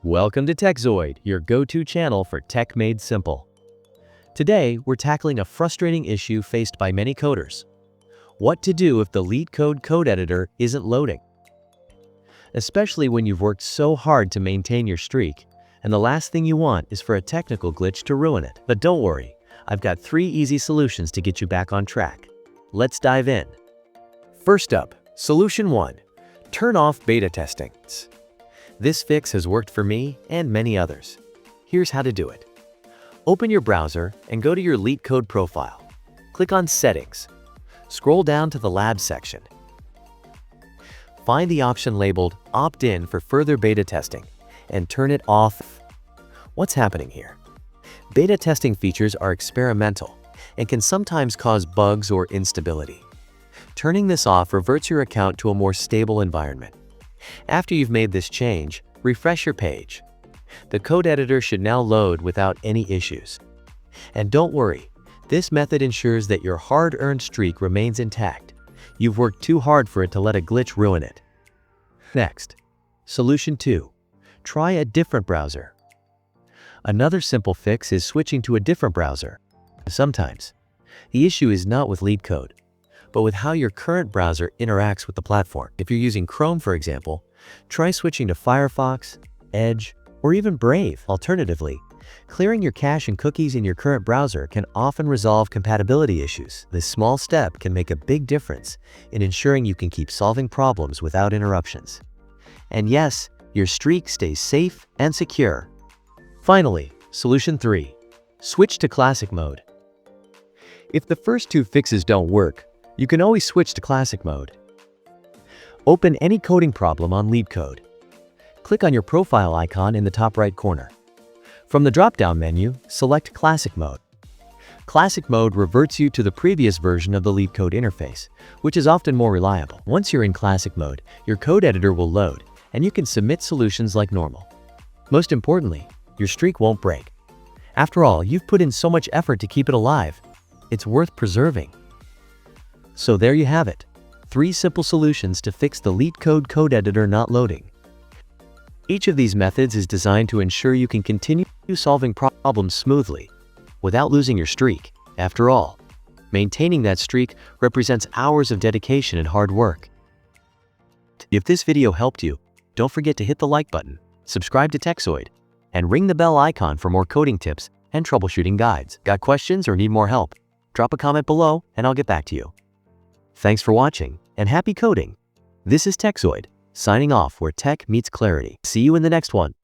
Welcome to TechZoid, your go-to channel for tech made simple. Today, we're tackling a frustrating issue faced by many coders. What to do if the LeetCode code editor isn't loading? Especially when you've worked so hard to maintain your streak, and the last thing you want is for a technical glitch to ruin it. But don't worry, I've got 3 easy solutions to get you back on track. Let's dive in. First up, Solution 1. Turn off beta testing. This fix has worked for me and many others. Here's how to do it. Open your browser and go to your LeetCode profile. Click on Settings. Scroll down to the Lab section. Find the option labeled Opt-in for further beta testing and turn it off. What's happening here? Beta testing features are experimental and can sometimes cause bugs or instability. Turning this off reverts your account to a more stable environment. After you've made this change, refresh your page. The code editor should now load without any issues. And don't worry, this method ensures that your hard-earned streak remains intact. You've worked too hard for it to let a glitch ruin it. Next, Solution 2. Try a different browser. Another simple fix is switching to a different browser. Sometimes, the issue is not with LeetCode, but with how your current browser interacts with the platform. If you're using Chrome, for example, try switching to Firefox, Edge, or even Brave. Alternatively, clearing your cache and cookies in your current browser can often resolve compatibility issues. This small step can make a big difference in ensuring you can keep solving problems without interruptions. And yes, your streak stays safe and secure. Finally, Solution 3. Switch to Classic mode. If the first 2 fixes don't work, you can always switch to Classic mode. Open any coding problem on LeetCode. Click on your profile icon in the top right corner. From the drop-down menu, select Classic mode. Classic mode reverts you to the previous version of the LeetCode interface, which is often more reliable. Once you're in Classic mode, your code editor will load, and you can submit solutions like normal. Most importantly, your streak won't break. After all, you've put in so much effort to keep it alive. It's worth preserving. So there you have it, 3 simple solutions to fix the LeetCode code editor not loading. Each of these methods is designed to ensure you can continue solving problems smoothly without losing your streak. After all, maintaining that streak represents hours of dedication and hard work. If this video helped you, don't forget to hit the like button, subscribe to TechZoid, and ring the bell icon for more coding tips and troubleshooting guides. Got questions or need more help? Drop a comment below and I'll get back to you. Thanks for watching, and happy coding! This is TechZoid, signing off where tech meets clarity. See you in the next one.